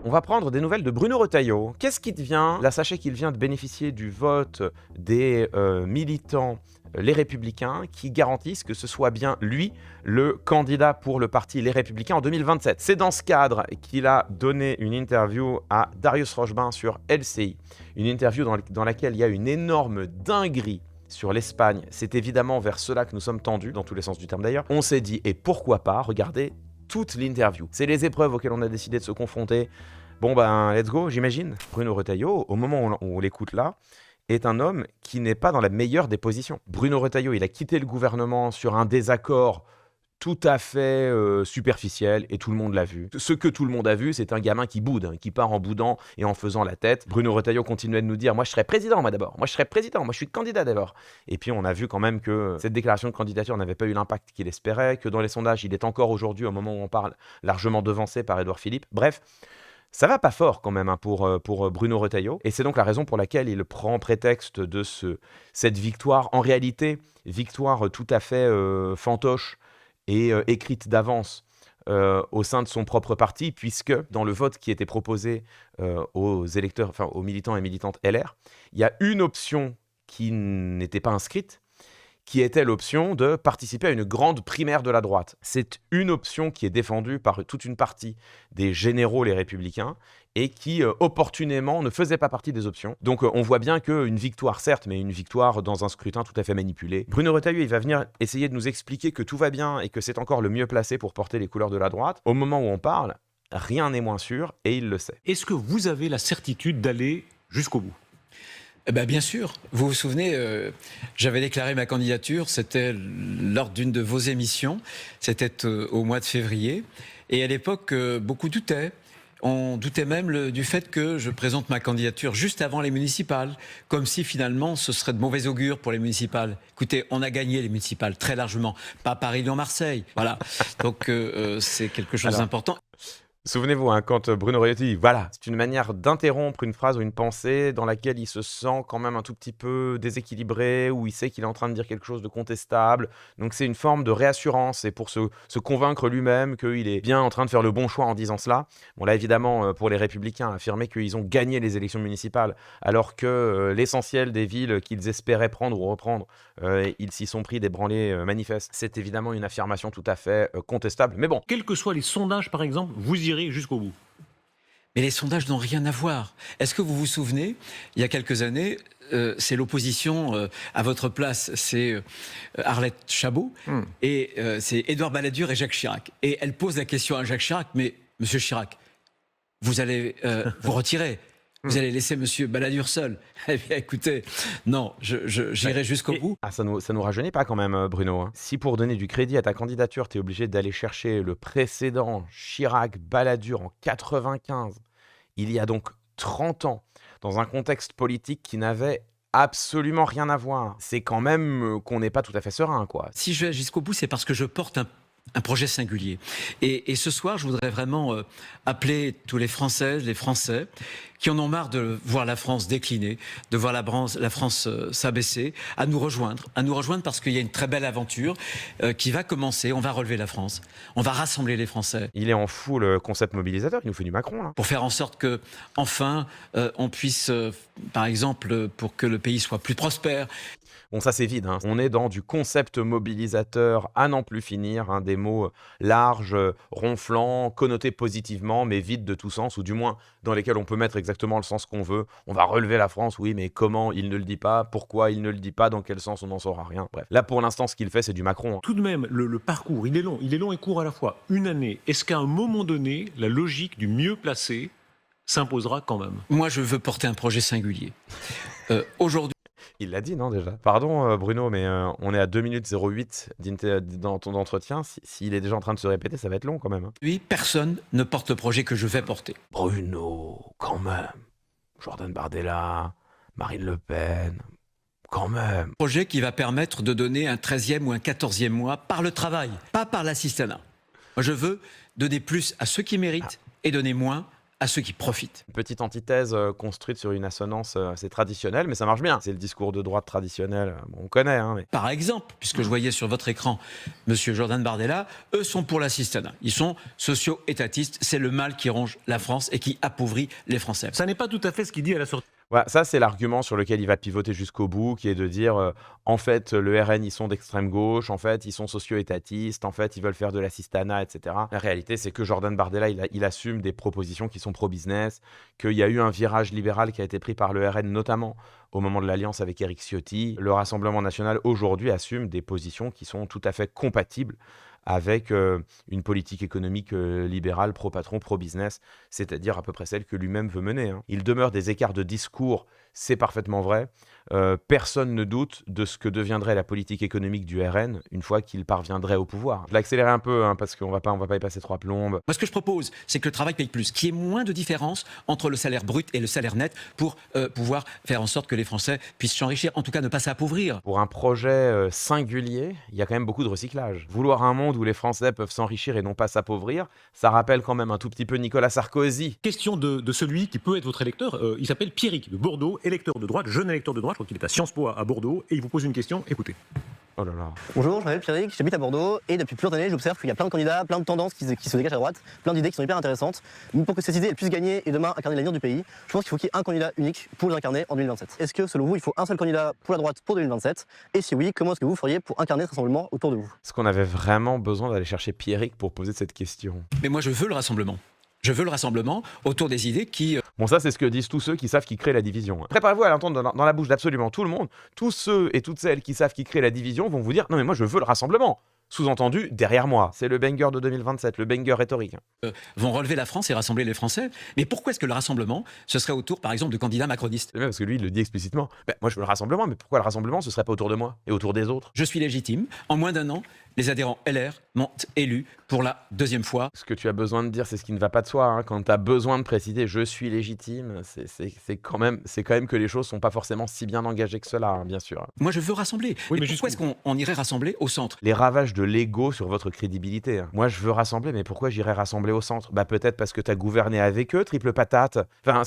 On va prendre des nouvelles de Bruno Retailleau. Qu'est-ce qui devient? Là, sachez qu'il vient de bénéficier du vote des militants Les Républicains qui garantissent que ce soit bien lui le candidat pour le parti Les Républicains en 2027. C'est dans ce cadre qu'il a donné une interview à Darius Rochebin sur LCI. Une interview dans laquelle il y a une énorme dinguerie sur l'Espagne. C'est évidemment vers cela que nous sommes tendus, dans tous les sens du terme d'ailleurs. On s'est dit, et pourquoi pas, regardez toute l'interview. C'est les épreuves auxquelles on a décidé de se confronter. Bon ben, let's go, j'imagine. Bruno Retailleau, au moment où on l'écoute là, est un homme qui n'est pas dans la meilleure des positions. Bruno Retailleau, il a quitté le gouvernement sur un désaccord tout à fait superficiel, et tout le monde l'a vu. Ce que tout le monde a vu, c'est un gamin qui boude, qui part en boudant et en faisant la tête. Bruno Retailleau continuait de nous dire « Moi, je serai président, moi d'abord. Moi, je serai président. Moi, je suis candidat d'abord. » Et puis, on a vu quand même que cette déclaration de candidature n'avait pas eu l'impact qu'il espérait, que dans les sondages, il est encore aujourd'hui, au moment où on parle, largement devancé par Édouard Philippe. Bref, ça va pas fort quand même pour Bruno Retailleau. Et c'est donc la raison pour laquelle il prend prétexte de cette victoire. En réalité, victoire tout à fait fantoche et écrite d'avance au sein de son propre parti, puisque dans le vote qui était proposé aux électeurs, enfin aux militants et militantes LR, il y a une option qui n'était pas inscrite, qui était l'option de participer à une grande primaire de la droite. C'est une option qui est défendue par toute une partie des généraux les Républicains et qui, opportunément, ne faisait pas partie des options. Donc on voit bien qu'une victoire, certes, mais une victoire dans un scrutin tout à fait manipulé. Bruno Retailleau, il va venir essayer de nous expliquer que tout va bien et que c'est encore le mieux placé pour porter les couleurs de la droite. Au moment où on parle, rien n'est moins sûr et il le sait. Est-ce que vous avez la certitude d'aller jusqu'au bout ? Eh ben, bien sûr. Vous vous souvenez, j'avais déclaré ma candidature, c'était lors d'une de vos émissions, c'était au mois de février. Et à l'époque, beaucoup doutaient. On doutait même du fait que je présente ma candidature juste avant les municipales, comme si finalement ce serait de mauvais augure pour les municipales. Écoutez, on a gagné les municipales très largement, pas Paris, Lyon, Marseille. Voilà. Donc c'est quelque chose d'important. Souvenez-vous, quand Bruno Retailleau dit « Voilà », c'est une manière d'interrompre une phrase ou une pensée dans laquelle il se sent quand même un tout petit peu déséquilibré, où il sait qu'il est en train de dire quelque chose de contestable. Donc c'est une forme de réassurance, et pour se convaincre lui-même qu'il est bien en train de faire le bon choix en disant cela. Bon là, évidemment, pour les Républicains, affirmer qu'ils ont gagné les élections municipales, alors que l'essentiel des villes qu'ils espéraient prendre ou reprendre, ils s'y sont pris des branlées manifestes, c'est évidemment une affirmation tout à fait contestable. Mais bon. Quels que soient les sondages, par exemple, vous irez jusqu'au bout. Mais les sondages n'ont rien à voir. Est-ce que vous vous souvenez, il y a quelques années, c'est l'opposition à votre place, c'est Arlette Chabot, et c'est Édouard Balladur et Jacques Chirac. Et elle pose la question à Jacques Chirac, mais Monsieur Chirac, vous allez vous retirer, vous allez laisser Monsieur Balladur seul. Eh bien, écoutez, non, j'irai jusqu'au bout. Ah, ça nous rajeunit pas quand même, Bruno. Si pour donner du crédit à ta candidature, tu es obligé d'aller chercher le précédent Chirac-Balladur en 95, il y a donc 30 ans, dans un contexte politique qui n'avait absolument rien à voir, c'est quand même qu'on n'est pas tout à fait serein, quoi. Si je vais jusqu'au bout, c'est parce que je porte un projet singulier. Et ce soir, je voudrais vraiment appeler tous les Françaises, les Français, qui en ont marre de voir la France décliner, de voir la France s'abaisser, à nous rejoindre parce qu'il y a une très belle aventure qui va commencer. On va relever la France, on va rassembler les Français. Il est en fou le concept mobilisateur, il nous fait du Macron, là. Pour faire en sorte que, enfin, on puisse, par exemple, pour que le pays soit plus prospère. Bon, ça c'est vide, on est dans du concept mobilisateur à n'en plus finir, des mots larges, ronflants, connotés positivement, mais vides de tout sens, ou du moins dans lesquels on peut mettre exactement le sens qu'on veut. On va relever la France, oui, mais comment il ne le dit pas, pourquoi il ne le dit pas, dans quel sens on n'en saura rien. Bref, là pour l'instant ce qu'il fait c'est du Macron. Tout de même, le parcours, il est long et court à la fois. Une année, est-ce qu'à un moment donné, la logique du mieux placé s'imposera quand même ? Moi, je veux porter un projet singulier. Aujourd'hui, Il l'a dit, non, déjà? Pardon, Bruno, mais on est à 2 minutes 08 dans ton entretien. S'il est déjà en train de se répéter, ça va être long quand même. personne ne porte le projet que je vais porter. Bruno, quand même. Jordan Bardella, Marine Le Pen, quand même. Projet qui va permettre de donner un 13e ou un 14e mois par le travail, pas par l'assistanat. Moi, je veux donner plus à ceux qui méritent et donner moins à ceux qui profitent. Une petite antithèse construite sur une assonance assez traditionnelle, mais ça marche bien. C'est le discours de droite traditionnel, on connaît. Hein, mais... Par exemple, puisque je voyais sur votre écran M. Jordan Bardella, eux sont pour l'assistanat. Ils sont socio-étatistes. C'est le mal qui ronge la France et qui appauvrit les Français. Ça n'est pas tout à fait ce qu'il dit à la sortie. Voilà, ça, c'est l'argument sur lequel il va pivoter jusqu'au bout, qui est de dire en fait, le RN, ils sont d'extrême gauche, en fait, ils sont socio-étatistes, en fait, ils veulent faire de l'assistanat, etc. La réalité, c'est que Jordan Bardella, il assume des propositions qui sont pro-business, qu'il y a eu un virage libéral qui a été pris par le RN, notamment au moment de l'alliance avec Éric Ciotti. Le Rassemblement national, aujourd'hui, assume des positions qui sont tout à fait compatibles avec une politique économique libérale, pro-patron, pro-business, c'est-à-dire à peu près celle que lui-même veut mener. Hein. Il demeure des écarts de discours, c'est parfaitement vrai. Personne ne doute de ce que deviendrait la politique économique du RN une fois qu'il parviendrait au pouvoir. Je l'ai accéléré un peu, hein, parce qu'on va pas y passer 3 plombes. Moi, ce que je propose, c'est que le travail paye plus, qu'il y ait moins de différence entre le salaire brut et le salaire net pour pouvoir faire en sorte que les Français puissent s'enrichir, en tout cas ne pas s'appauvrir. Pour un projet singulier, il y a quand même beaucoup de recyclage. Vouloir un monde où les Français peuvent s'enrichir et non pas s'appauvrir, ça rappelle quand même un tout petit peu Nicolas Sarkozy. Question de celui qui peut être votre électeur. Il s'appelle Pierrick de Bordeaux, électeur de droite, jeune électeur de droite. Je crois qu'il est à Sciences Po à Bordeaux et il vous pose une question. Écoutez. Oh là là. Bonjour, je m'appelle Pierrick, j'habite à Bordeaux et depuis plusieurs années j'observe qu'il y a plein de candidats, plein de tendances qui se dégagent à droite, plein d'idées qui sont hyper intéressantes. Mais pour que ces idées elles puissent gagner et demain incarner l'avenir du pays, je pense qu'il faut qu'il y ait un candidat unique pour les incarner en 2027. Est-ce que selon vous il faut un seul candidat pour la droite pour 2027 ? Et si oui, comment est-ce que vous feriez pour incarner ce rassemblement autour de vous ? Est-ce qu'on avait vraiment besoin d'aller chercher Pierrick pour poser cette question ? Mais moi, je veux le rassemblement. Je veux le rassemblement autour des idées qui... Bon, ça, c'est ce que disent tous ceux qui savent qui crée la division. Préparez-vous à l'entendre dans la bouche d'absolument tout le monde. Tous ceux et toutes celles qui savent qui crée la division vont vous dire « Non, mais moi, je veux le rassemblement ». Sous-entendu, derrière moi. C'est le banger de 2027, le banger rhétorique. vont relever la France et rassembler les Français. Mais pourquoi est-ce que le rassemblement, ce serait autour, par exemple, de candidats macronistes ? C'est bien parce que lui, il le dit explicitement. Moi, je veux le rassemblement, mais pourquoi le rassemblement, ce serait pas autour de moi et autour des autres ? Je suis légitime. En moins d'1 an, les adhérents LR m'ont élu pour la 2e fois. Ce que tu as besoin de dire, c'est ce qui ne va pas de soi. Hein. Quand tu as besoin de préciser « je suis légitime », c'est quand même que les choses sont pas forcément si bien engagées que cela, hein, bien sûr. Moi, je veux rassembler. Oui, mais pourquoi est-ce qu'on irait rassembler au centre ? Les ravages de l'ego sur votre crédibilité. Hein. Moi, je veux rassembler, mais pourquoi j'irais rassembler au centre ? Bah peut-être parce que tu as gouverné avec eux, triple patate. Enfin,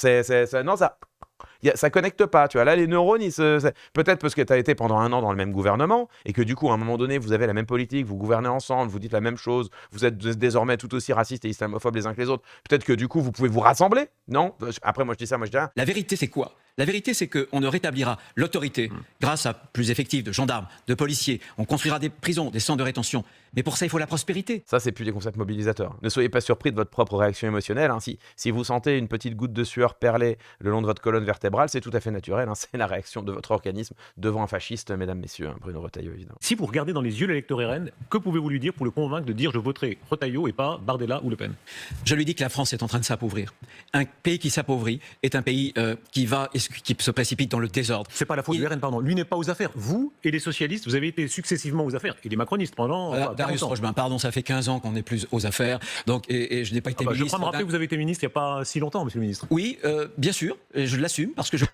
non, ça connecte pas, tu vois. Là, les neurones, peut-être parce que tu as été pendant 1 an dans le même gouvernement et que du coup, à un moment donné, vous avez la même politique, vous gouvernez ensemble, vous dites la même chose, vous êtes désormais tout aussi racistes et islamophobes les uns que les autres. Peut-être que du coup, vous pouvez vous rassembler, non ? Après, moi, je dis ça, moi, je dis rien. La vérité, c'est quoi ? La vérité, c'est qu'on ne rétablira l'autorité grâce à plus d'effectifs de gendarmes, de policiers. On construira des prisons, des centres de rétention. Mais pour ça, il faut la prospérité. Ça, c'est plus des concepts mobilisateurs. Ne soyez pas surpris de votre propre réaction émotionnelle. Hein. Si vous sentez une petite goutte de sueur perler le long de votre colonne vertébrale, c'est tout à fait naturel. Hein. C'est la réaction de votre organisme devant un fasciste, mesdames, messieurs. Hein. Bruno Retailleau, évidemment. Si vous regardez dans les yeux l'électeur RN, que pouvez-vous lui dire pour le convaincre de dire je voterai Retailleau et pas Bardella ou Le Pen ? Je lui dis que la France est en train de s'appauvrir. Un pays qui s'appauvrit est un pays qui se précipite dans le désordre. C'est pas la faute du RN, pardon. Lui n'est pas aux affaires. Vous et les socialistes, vous avez été successivement aux affaires. Et les macronistes pendant... Voilà, Darius Rochemin, pardon, ça fait 15 ans qu'on n'est plus aux affaires. Donc, et je n'ai pas été ministre. Je crois me rappeler que vous avez été ministre il n'y a pas si longtemps, monsieur le ministre. Oui, bien sûr, et je l'assume parce que je...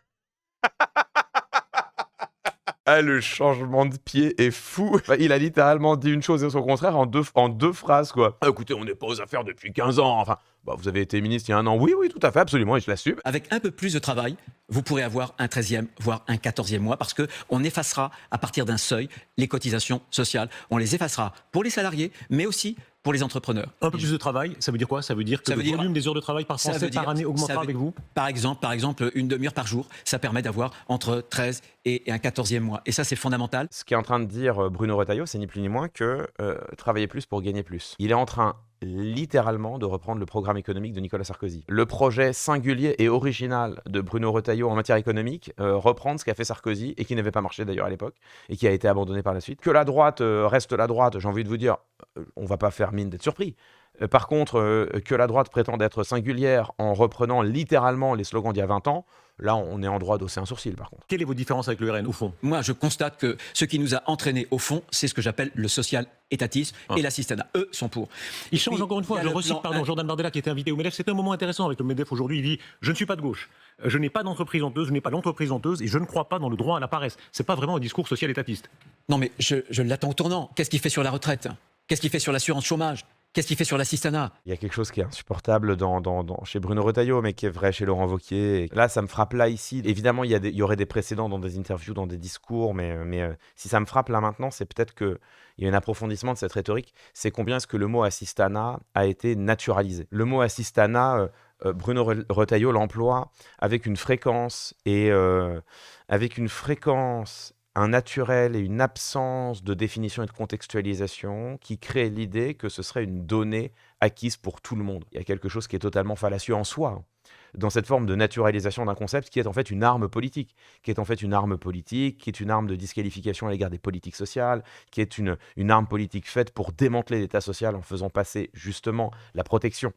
Ah, le changement de pied est fou. Il a littéralement dit une chose et son contraire en deux phrases, quoi. Ah, écoutez, on n'est pas aux affaires depuis 15 ans. Enfin, vous avez été ministre il y a 1 an. Oui, tout à fait, absolument, et je l'assume. Avec un peu plus de travail, vous pourrez avoir un 13e, voire un 14e mois, parce qu'on effacera, à partir d'un seuil, les cotisations sociales. On les effacera pour les salariés, mais aussi pour les entrepreneurs. Un peu plus de travail, ça veut dire quoi ? Ça veut dire que le volume des heures de travail par Français par année augmentera avec vous ? Par exemple, une demi-heure par jour, ça permet d'avoir entre 13 et un 14e mois. Et ça, c'est fondamental. Ce qu'est en train de dire Bruno Retailleau, c'est ni plus ni moins que travailler plus pour gagner plus. Il est en train littéralement de reprendre le programme économique de Nicolas Sarkozy. Le projet singulier et original de Bruno Retailleau en matière économique, reprendre ce qu'a fait Sarkozy et qui n'avait pas marché d'ailleurs à l'époque et qui a été abandonné par la suite. Que la droite reste la droite, j'ai envie de vous dire, on va pas faire mine d'être surpris. Par contre, que la droite prétende être singulière en reprenant littéralement les slogans d'il y a 20 ans, là, on est en droit d'hausser un sourcil, par contre. Quelle est votre différence avec le RN, au fond ? Moi, je constate que ce qui nous a entraînés, au fond, c'est ce que j'appelle le social-étatisme et l'assistanat. Eux sont pour. Il change encore une fois, je recite, Jordan Bardella qui était invité au MEDEF. C'était un moment intéressant avec le MEDEF aujourd'hui. Il dit « Je ne suis pas de gauche, je n'ai pas d'entreprise honteuse, je n'ai pas d'entreprise honteuse et je ne crois pas dans le droit à la paresse. » C'est pas vraiment un discours social-étatiste. Non, mais je l'attends au tournant. Qu'est-ce qu'il fait sur la retraite ? Qu'est-ce qu'il fait sur l'assurance chômage ? Qu'est-ce qu'il fait sur l'assistanat? Il y a quelque chose qui est insupportable chez Bruno Retailleau, mais qui est vrai chez Laurent Wauquiez. Et là, ça me frappe là, ici. Évidemment, il y aurait des précédents dans des interviews, dans des discours, mais si ça me frappe là maintenant, c'est peut-être qu'il y a un approfondissement de cette rhétorique. C'est combien est-ce que le mot assistanat a été naturalisé. Le mot assistanat, Bruno Retailleau l'emploie avec une fréquence un naturel et une absence de définition et de contextualisation qui crée l'idée que ce serait une donnée acquise pour tout le monde. Il y a quelque chose qui est totalement fallacieux en soi, dans cette forme de naturalisation d'un concept qui est en fait une arme politique, qui est une arme de disqualification à l'égard des politiques sociales, qui est une arme politique faite pour démanteler l'État social en faisant passer justement la protection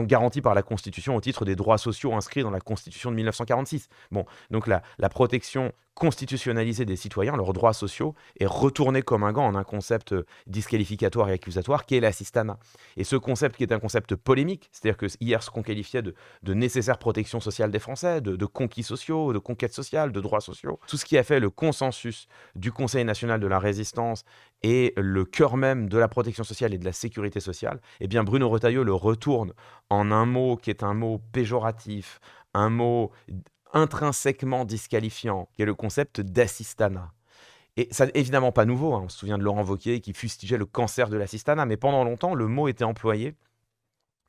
garantie par la Constitution au titre des droits sociaux inscrits dans la Constitution de 1946. Bon, donc la protection constitutionnalisée des citoyens, leurs droits sociaux, est retournée comme un gant en un concept disqualificatoire et accusatoire qui est l'assistanat. Et ce concept qui est un concept polémique, c'est-à-dire que hier ce qu'on qualifiait de nécessaire protection sociale des Français, de conquis sociaux, de conquêtes sociales, de droits sociaux, tout ce qui a fait le consensus du Conseil national de la résistance et le cœur même de la protection sociale et de la sécurité sociale, eh bien Bruno Retailleau le retourne en un mot qui est un mot péjoratif, un mot intrinsèquement disqualifiant, qui est le concept d'assistanat. Et ça n'est évidemment pas nouveau, hein. On se souvient de Laurent Wauquiez qui fustigeait le cancer de l'assistanat, mais pendant longtemps, le mot était employé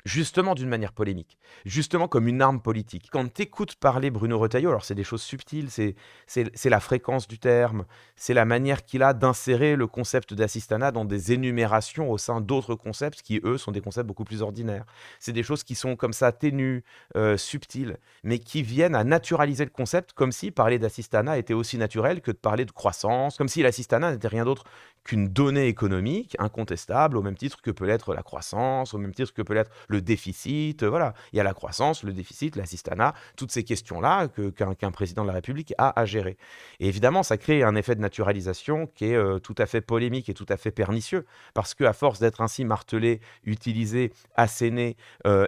justement d'une manière polémique, justement comme une arme politique. Quand tu écoutes parler Bruno Retailleau, alors c'est des choses subtiles, c'est la fréquence du terme, c'est la manière qu'il a d'insérer le concept d'assistanat dans des énumérations au sein d'autres concepts qui, eux, sont des concepts beaucoup plus ordinaires. C'est des choses qui sont comme ça ténues, subtiles, mais qui viennent à naturaliser le concept comme si parler d'assistanat était aussi naturel que de parler de croissance, comme si l'assistanat n'était rien d'autre qu'une donnée économique incontestable, au même titre que peut l'être la croissance, au même titre que peut l'être le déficit. Voilà, il y a la croissance, le déficit, l'assistanat, toutes ces questions-là qu'un président de la République a à gérer. Et évidemment, ça crée un effet de naturalisation qui est tout à fait polémique et tout à fait pernicieux, parce qu'à force d'être ainsi martelé, utilisé, asséné,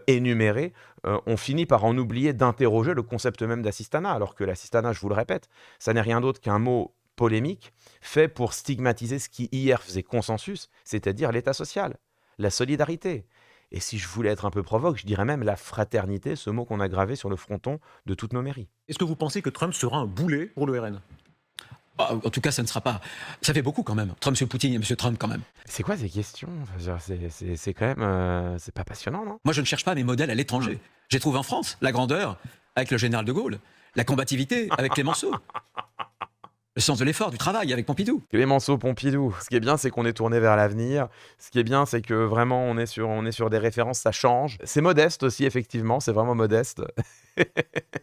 énuméré, on finit par en oublier d'interroger le concept même d'assistanat, alors que l'assistanat, je vous le répète, ça n'est rien d'autre qu'un mot polémique fait pour stigmatiser ce qui hier faisait consensus, c'est-à-dire l'État social, la solidarité. Et si je voulais être un peu provoque, je dirais même la fraternité, ce mot qu'on a gravé sur le fronton de toutes nos mairies. Est-ce que vous pensez que Trump sera un boulet pour le RN ? En tout cas, ça ne sera pas. Ça fait beaucoup quand même. Trump, M. Poutine et M. Trump quand même. C'est quoi ces questions ? C'est quand même... c'est pas passionnant, non ? Moi, je ne cherche pas mes modèles à l'étranger. J'ai trouvé en France la grandeur avec le général de Gaulle, la combativité avec Clémenceau. Le sens de l'effort, du travail avec Pompidou. Clémenceau, Pompidou. Ce qui est bien, c'est qu'on est tourné vers l'avenir. Ce qui est bien, c'est que vraiment, on est sur des références, ça change. C'est modeste aussi, effectivement, c'est vraiment modeste.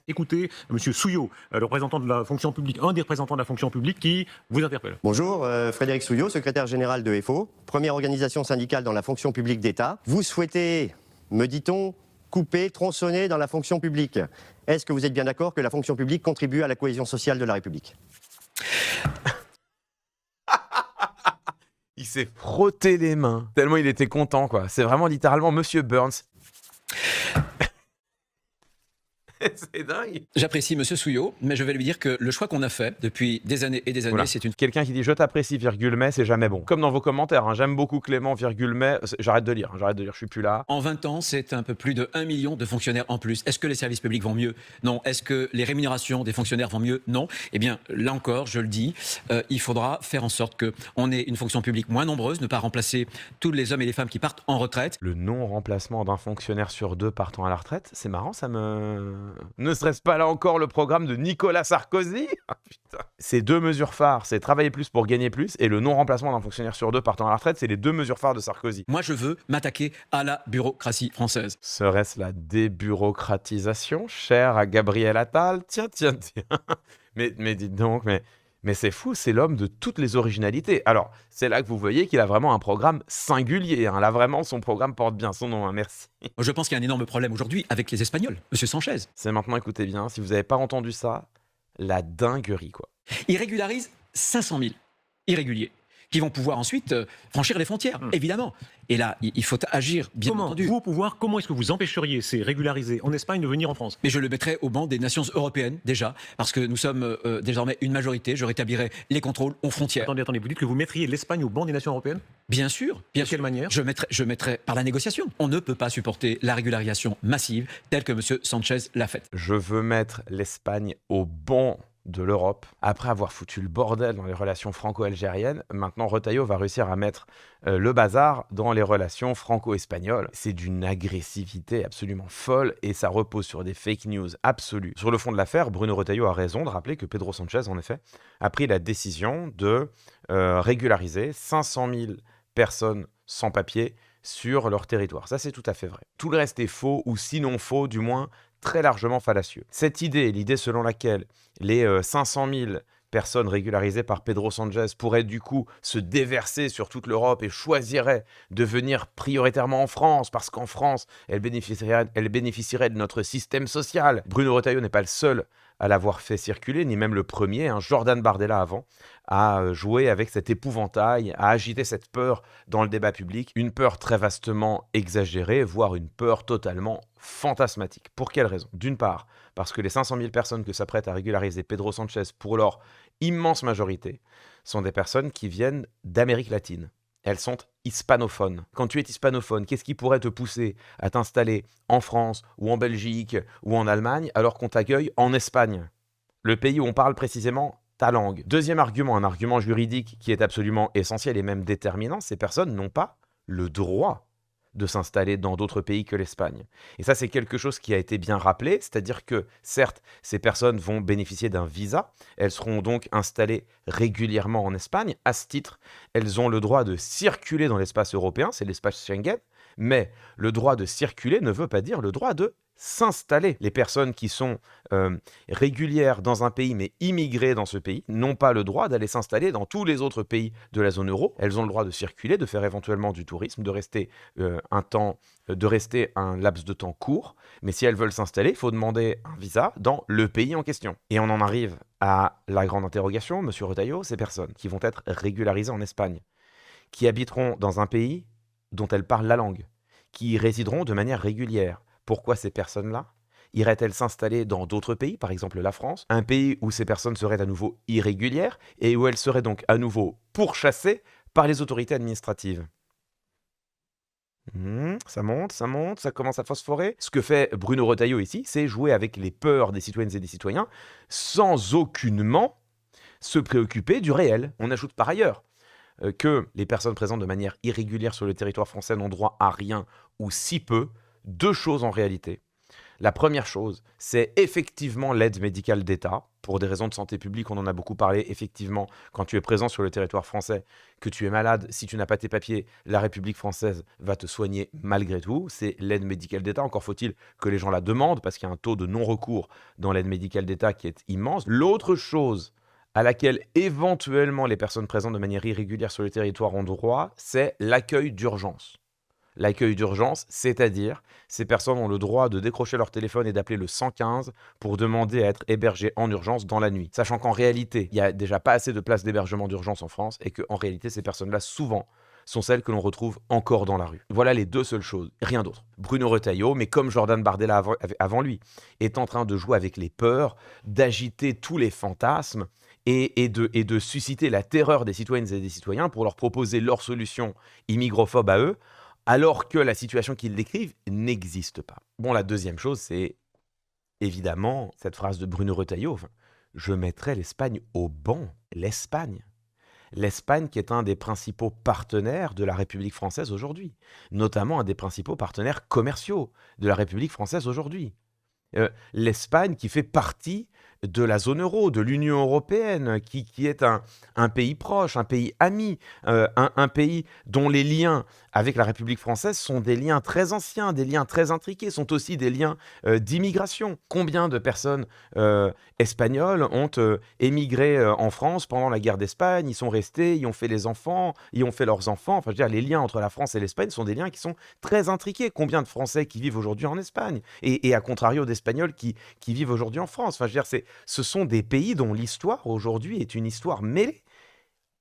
Écoutez, M. Souillot, le représentant de la fonction publique, un des représentants de la fonction publique qui vous interpelle. Bonjour, Frédéric Souillot, secrétaire général de FO, première organisation syndicale dans la fonction publique d'État. Vous souhaitez, me dit-on, couper, tronçonner dans la fonction publique. Est-ce que vous êtes bien d'accord que la fonction publique contribue à la cohésion sociale de la République ? Il s'est frotté les mains, tellement il était content, quoi. C'est vraiment littéralement Monsieur Burns. C'est dingue. J'apprécie M. Souillot, mais je vais lui dire que le choix qu'on a fait depuis des années et des années, Voilà. c'est une... Quelqu'un qui dit « je t'apprécie, virgule, mais », c'est jamais bon. Comme dans vos commentaires, hein, j'aime beaucoup Clément, virgule, mais, j'arrête de lire, je suis plus là. En 20 ans, c'est un peu plus de 1 million de fonctionnaires en plus. Est-ce que les services publics vont mieux ? Non. Est-ce que les rémunérations des fonctionnaires vont mieux ? Non. Eh bien, là encore, je le dis, il faudra faire en sorte qu'on ait une fonction publique moins nombreuse, ne pas remplacer tous les hommes et les femmes qui partent en retraite. Le non-remplacement d'un fonctionnaire sur 2 partant à la retraite, c'est marrant, ça me... Ne serait-ce pas là encore le programme de Nicolas Sarkozy ? Ah, putain. Ces 2 mesures phares, c'est travailler plus pour gagner plus, et le non-remplacement d'un fonctionnaire sur 2 partant à la retraite, c'est les 2 mesures phares de Sarkozy. Moi, je veux m'attaquer à la bureaucratie française. Serait-ce la débureaucratisation, chère à Gabriel Attal ? Tiens. Mais dites donc, mais c'est fou, c'est l'homme de toutes les originalités. Alors, c'est là que vous voyez qu'il a vraiment un programme singulier. Hein. Là, vraiment, son programme porte bien son nom. Hein. Merci. Je pense qu'il y a un énorme problème aujourd'hui avec les Espagnols. Monsieur Sanchez. C'est maintenant, écoutez bien, si vous n'avez pas entendu ça, la dinguerie, quoi. Il régularise 500 000 irréguliers qui vont pouvoir ensuite franchir les frontières, évidemment. Et là, il faut agir, bien entendu. Vous, au pouvoir, comment est-ce que vous empêcheriez ces régularisés en Espagne de venir en France? Mais je le mettrai au banc des nations européennes, déjà, parce que nous sommes désormais une majorité. Je rétablirai les contrôles aux frontières. Attendez, vous dites que vous mettriez l'Espagne au banc des nations européennes? Bien sûr. Bien De quelle manière? Je mettrai par la négociation. On ne peut pas supporter la régularisation massive telle que M. Sanchez l'a faite. Je veux mettre l'Espagne au banc de l'Europe. Après avoir foutu le bordel dans les relations franco-algériennes, maintenant Retailleau va réussir à mettre le bazar dans les relations franco-espagnoles. C'est d'une agressivité absolument folle et ça repose sur des fake news absolues. Sur le fond de l'affaire, Bruno Retailleau a raison de rappeler que Pedro Sanchez, en effet, a pris la décision de régulariser 500 000 personnes sans papier sur leur territoire. Ça, c'est tout à fait vrai. Tout le reste est faux, ou sinon faux, du moins très largement fallacieux. Cette idée, l'idée selon laquelle les 500 000 personnes régularisées par Pedro Sanchez pourraient du coup se déverser sur toute l'Europe et choisiraient de venir prioritairement en France, parce qu'en France, elles bénéficieraient de notre système social. Bruno Retailleau n'est pas le seul à l'avoir fait circuler, ni même le premier. Jordan Bardella avant a joué avec cet épouvantail, a agité cette peur dans le débat public, une peur très vastement exagérée, voire une peur totalement fantasmatique. Pour quelle raison? D'une part, parce que les 500 000 personnes que s'apprête à régulariser Pedro Sanchez, pour leur immense majorité, sont des personnes qui viennent d'Amérique latine. Elles sont hispanophones. Quand tu es hispanophone, qu'est-ce qui pourrait te pousser à t'installer en France ou en Belgique ou en Allemagne alors qu'on t'accueille en Espagne, le pays où on parle précisément ta langue? Deuxième argument, un argument juridique qui est absolument essentiel et même déterminant, ces personnes n'ont pas le droit de s'installer dans d'autres pays que l'Espagne. Et ça, c'est quelque chose qui a été bien rappelé, c'est-à-dire que, certes, ces personnes vont bénéficier d'un visa, elles seront donc installées régulièrement en Espagne. À ce titre, elles ont le droit de circuler dans l'espace européen, c'est l'espace Schengen, mais le droit de circuler ne veut pas dire le droit de s'installer. Les personnes qui sont régulières dans un pays mais immigrées dans ce pays n'ont pas le droit d'aller s'installer dans tous les autres pays de la zone euro. Elles ont le droit de circuler, de faire éventuellement du tourisme, de rester un laps de temps court. Mais si elles veulent s'installer, il faut demander un visa dans le pays en question. Et on en arrive à la grande interrogation, Monsieur Retailleau, ces personnes qui vont être régularisées en Espagne, qui habiteront dans un pays dont elles parlent la langue, qui y résideront de manière régulière. Pourquoi ces personnes-là iraient-elles s'installer dans d'autres pays, par exemple la France, un pays où ces personnes seraient à nouveau irrégulières et où elles seraient donc à nouveau pourchassées par les autorités administratives? Ça monte, ça commence à phosphorer. Ce que fait Bruno Retailleau ici, c'est jouer avec les peurs des citoyennes et des citoyens sans aucunement se préoccuper du réel. On ajoute par ailleurs que les personnes présentes de manière irrégulière sur le territoire français n'ont droit à rien ou si peu. Deux choses en réalité. La première chose, c'est effectivement l'aide médicale d'État. Pour des raisons de santé publique, on en a beaucoup parlé. Effectivement, quand tu es présent sur le territoire français, que tu es malade, si tu n'as pas tes papiers, la République française va te soigner malgré tout. C'est l'aide médicale d'État. Encore faut-il que les gens la demandent, parce qu'il y a un taux de non-recours dans l'aide médicale d'État qui est immense. L'autre chose à laquelle éventuellement les personnes présentes de manière irrégulière sur le territoire ont droit, c'est l'accueil d'urgence. L'accueil d'urgence, c'est-à-dire ces personnes ont le droit de décrocher leur téléphone et d'appeler le 115 pour demander à être hébergées en urgence dans la nuit. Sachant qu'en réalité, il n'y a déjà pas assez de places d'hébergement d'urgence en France et qu'en réalité, ces personnes-là, souvent, sont celles que l'on retrouve encore dans la rue. Voilà les deux seules choses, rien d'autre. Bruno Retailleau, mais comme Jordan Bardella avant lui, est en train de jouer avec les peurs, d'agiter tous les fantasmes et de susciter la terreur des citoyennes et des citoyens pour leur proposer leur solution immigrophobes à eux, alors que la situation qu'ils décrivent n'existe pas. Bon, la deuxième chose, c'est évidemment cette phrase de Bruno Retailleau, je mettrai l'Espagne au banc. L'Espagne qui est un des principaux partenaires de la République française aujourd'hui, notamment un des principaux partenaires commerciaux de la République française aujourd'hui. L'Espagne qui fait partie de la zone euro, de l'Union européenne, qui est un pays proche, un pays ami, un pays dont les liens avec la République française sont des liens très anciens, des liens très intriqués, sont aussi des liens d'immigration. Combien de personnes espagnoles ont émigré en France pendant la guerre d'Espagne? Ils sont restés, ils ont fait les enfants, ils ont fait leurs enfants. Enfin, je veux dire, les liens entre la France et l'Espagne sont des liens qui sont très intriqués. Combien de Français qui vivent aujourd'hui en Espagne et à contrario d'Espagnols qui vivent aujourd'hui en France? Enfin, je veux dire, ce sont des pays dont l'histoire aujourd'hui est une histoire mêlée.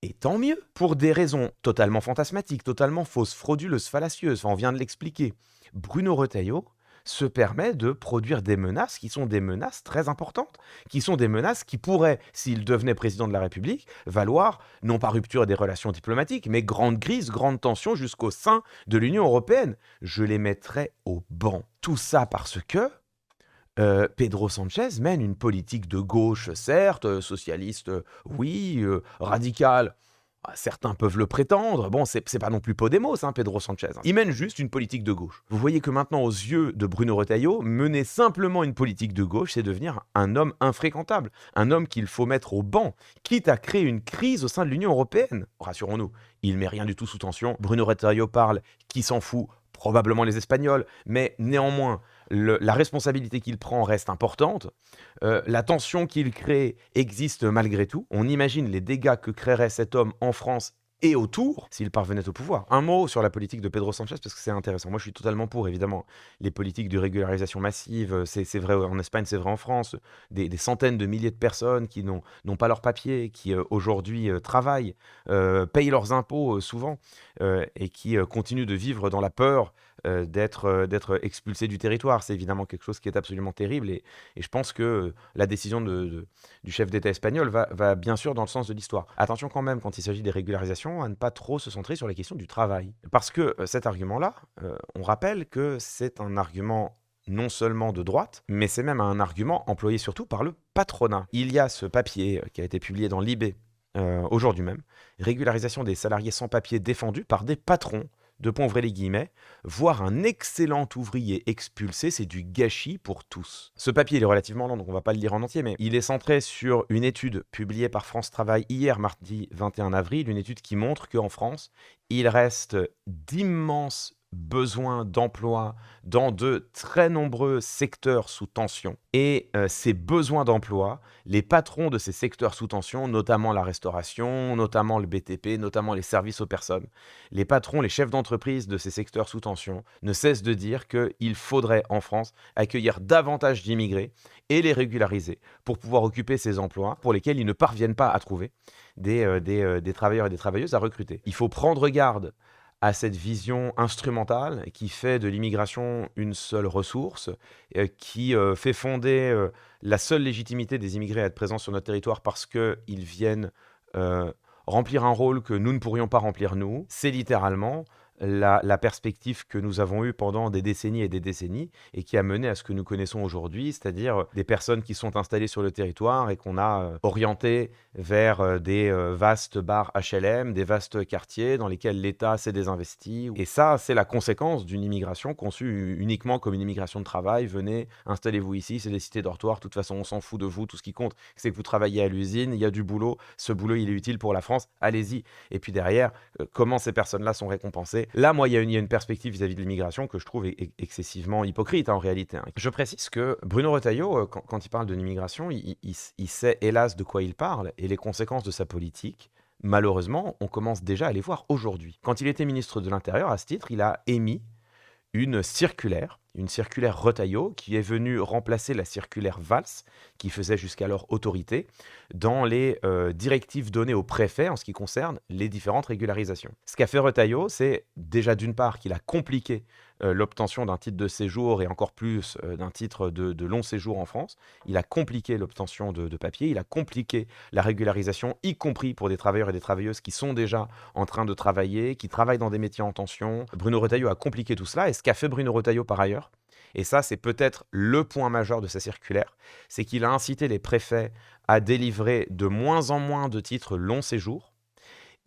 Et tant mieux, pour des raisons totalement fantasmatiques, totalement fausses, frauduleuses, fallacieuses, enfin, on vient de l'expliquer. Bruno Retailleau se permet de produire des menaces qui sont des menaces très importantes, qui sont des menaces qui pourraient, s'il devenait président de la République, valoir non pas rupture des relations diplomatiques, mais grande crise, grande tension jusqu'au sein de l'Union européenne. Je les mettrais au banc. Tout ça parce que Pedro Sanchez mène une politique de gauche, certes, socialiste, oui, radicale. Certains peuvent le prétendre. Bon, c'est pas non plus Podemos, hein, Pedro Sanchez. Il mène juste une politique de gauche. Vous voyez que maintenant, aux yeux de Bruno Retailleau, mener simplement une politique de gauche, c'est devenir un homme infréquentable, un homme qu'il faut mettre au banc, quitte à créer une crise au sein de l'Union européenne. Rassurons-nous, il met rien du tout sous tension. Bruno Retailleau parle, qui s'en fout, probablement les Espagnols, mais néanmoins, la responsabilité qu'il prend reste importante. La tension qu'il crée existe malgré tout. On imagine les dégâts que créerait cet homme en France et autour s'il parvenait au pouvoir. Un mot sur la politique de Pedro Sanchez, parce que c'est intéressant. Moi, je suis totalement pour, évidemment, les politiques de régularisation massive. C'est vrai en Espagne, c'est vrai en France. Des centaines de milliers de personnes qui n'ont pas leurs papiers, qui aujourd'hui travaillent, payent leurs impôts souvent, et qui continuent de vivre dans la peur d'être expulsés du territoire. C'est évidemment quelque chose qui est absolument terrible, et je pense que la décision du chef d'État espagnol va bien sûr dans le sens de l'histoire. Attention quand même, quand il s'agit des régularisations, à ne pas trop se centrer sur la question du travail. Parce que cet argument-là, on rappelle que c'est un argument non seulement de droite, mais c'est même un argument employé surtout par le patronat. Il y a ce papier qui a été publié dans l'IB aujourd'hui même, régularisation des salariés sans papier défendus par des patrons, ouvrez les guillemets, voir un excellent ouvrier expulsé, c'est du gâchis pour tous. Ce papier, il est relativement long, donc on va pas le lire en entier, mais il est centré sur une étude publiée par France Travail hier, mardi 21 avril, une étude qui montre qu'en France, il reste d'immenses besoin d'emploi dans de très nombreux secteurs sous tension. Et ces besoins d'emploi, les patrons de ces secteurs sous tension, notamment la restauration, notamment le BTP, notamment les services aux personnes, les patrons, les chefs d'entreprise de ces secteurs sous tension ne cessent de dire qu'il faudrait en France accueillir davantage d'immigrés et les régulariser pour pouvoir occuper ces emplois pour lesquels ils ne parviennent pas à trouver des travailleurs et des travailleuses à recruter. Il faut prendre garde à cette vision instrumentale qui fait de l'immigration une seule ressource, qui fait fonder la seule légitimité des immigrés à être présents sur notre territoire parce qu'ils viennent remplir un rôle que nous ne pourrions pas remplir nous. C'est littéralement la perspective que nous avons eue pendant des décennies et des décennies et qui a mené à ce que nous connaissons aujourd'hui, c'est-à-dire des personnes qui sont installées sur le territoire et qu'on a orientées vers des vastes bars HLM, des vastes quartiers dans lesquels l'État s'est désinvesti. Et ça, c'est la conséquence d'une immigration conçue uniquement comme une immigration de travail. Venez, installez-vous ici, c'est des cités dortoirs, de toute façon on s'en fout de vous, tout ce qui compte c'est que vous travaillez à l'usine, il y a du boulot, ce boulot il est utile pour la France, allez-y. Et puis derrière, comment ces personnes-là sont récompensées? Là, moi, il y a une perspective vis-à-vis de l'immigration que je trouve excessivement hypocrite en réalité. Je précise que Bruno Retailleau, quand il parle de l'immigration, il sait hélas de quoi il parle et les conséquences de sa politique. Malheureusement, on commence déjà à les voir aujourd'hui. Quand il était ministre de l'Intérieur, à ce titre, il a émis une circulaire Retailleau qui est venue remplacer la circulaire Valls qui faisait jusqu'alors autorité dans les directives données aux préfets en ce qui concerne les différentes régularisations. Ce qu'a fait Retailleau, c'est déjà d'une part qu'il a compliqué l'obtention d'un titre de séjour et encore plus d'un titre de long séjour en France. Il a compliqué l'obtention de papiers, il a compliqué la régularisation, y compris pour des travailleurs et des travailleuses qui sont déjà en train de travailler, qui travaillent dans des métiers en tension. Bruno Retailleau a compliqué tout cela et ce qu'a fait Bruno Retailleau par ailleurs, et ça c'est peut-être le point majeur de sa circulaire, c'est qu'il a incité les préfets à délivrer de moins en moins de titres long séjour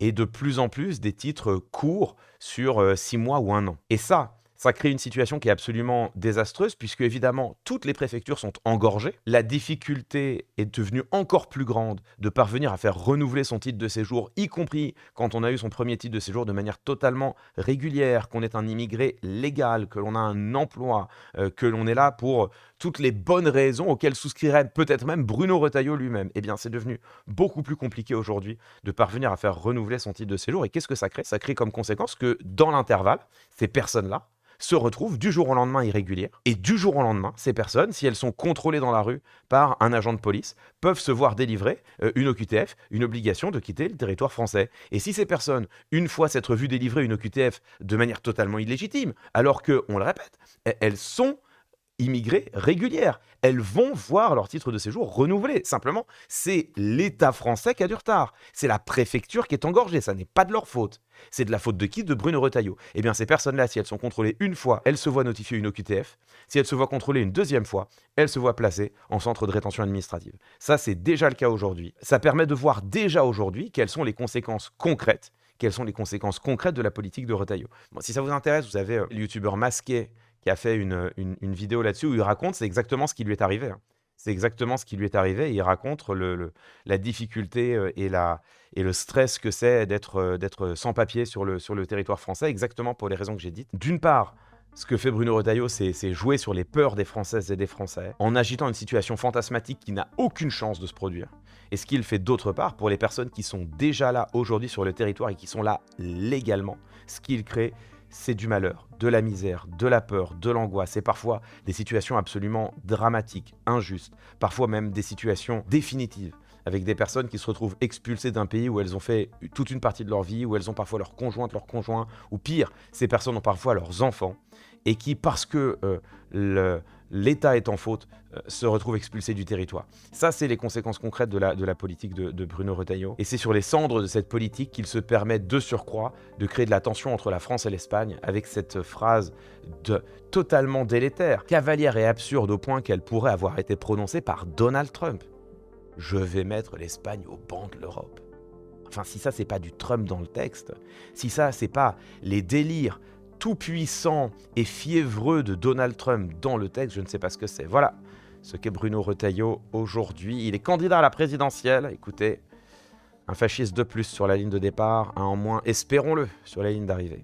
et de plus en plus des titres courts sur 6 mois ou 1 an. Et ça crée une situation qui est absolument désastreuse puisque évidemment toutes les préfectures sont engorgées. La difficulté est devenue encore plus grande de parvenir à faire renouveler son titre de séjour, y compris quand on a eu son premier titre de séjour de manière totalement régulière, qu'on est un immigré légal, que l'on a un emploi, que l'on est là pour toutes les bonnes raisons auxquelles souscrirait peut-être même Bruno Retailleau lui-même. Eh bien, c'est devenu beaucoup plus compliqué aujourd'hui de parvenir à faire renouveler son titre de séjour. Et qu'est-ce que ça crée? Ça crée comme conséquence que dans l'intervalle, ces personnes-là se retrouvent du jour au lendemain irrégulières. Et du jour au lendemain, ces personnes, si elles sont contrôlées dans la rue par un agent de police, peuvent se voir délivrer une OQTF, une obligation de quitter le territoire français. Et si ces personnes, une fois s'être vues délivrer une OQTF de manière totalement illégitime, alors que, on le répète, elles sont immigrées régulières. Elles vont voir leur titre de séjour renouvelé. Simplement, c'est l'État français qui a du retard. C'est la préfecture qui est engorgée. Ça n'est pas de leur faute. C'est de la faute de qui? De Bruno Retailleau. Eh bien, ces personnes-là, si elles sont contrôlées une fois, elles se voient notifier une OQTF. Si elles se voient contrôlées une deuxième fois, elles se voient placées en centre de rétention administrative. Ça, c'est déjà le cas aujourd'hui. Ça permet de voir déjà aujourd'hui quelles sont les conséquences concrètes. Quelles sont les conséquences concrètes de la politique de Retailleau. Bon, si ça vous intéresse, vous avez le youtubeur Masqué qui a fait une vidéo là-dessus où il raconte, c'est exactement ce qui lui est arrivé. C'est exactement ce qui lui est arrivé. Et il raconte la difficulté et le stress que c'est d'être sans papier sur le territoire français, exactement pour les raisons que j'ai dites. D'une part, ce que fait Bruno Retailleau, c'est jouer sur les peurs des Françaises et des Français, en agitant une situation fantasmatique qui n'a aucune chance de se produire. Et ce qu'il fait d'autre part, pour les personnes qui sont déjà là aujourd'hui sur le territoire et qui sont là légalement, ce qu'il crée, c'est du malheur, de la misère, de la peur, de l'angoisse, et parfois des situations absolument dramatiques, injustes, parfois même des situations définitives, avec des personnes qui se retrouvent expulsées d'un pays où elles ont fait toute une partie de leur vie, où elles ont parfois leur conjointe, leur conjoint, ou pire, ces personnes ont parfois leurs enfants, et qui, parce que l'État est en faute, se retrouvent expulsés du territoire. Ça, c'est les conséquences concrètes de la politique de Bruno Retailleau. Et c'est sur les cendres de cette politique qu'il se permet de surcroît de créer de la tension entre la France et l'Espagne, avec cette phrase totalement délétère, cavalière et absurde au point qu'elle pourrait avoir été prononcée par Donald Trump. Je vais mettre l'Espagne au banc de l'Europe. Enfin, si ça, c'est pas du Trump dans le texte, si ça, c'est pas les délires tout-puissant et fiévreux de Donald Trump dans le texte, je ne sais pas ce que c'est. Voilà ce qu'est Bruno Retailleau aujourd'hui. Il est candidat à la présidentielle. Écoutez, un fasciste de plus sur la ligne de départ, un en moins, espérons-le, sur la ligne d'arrivée.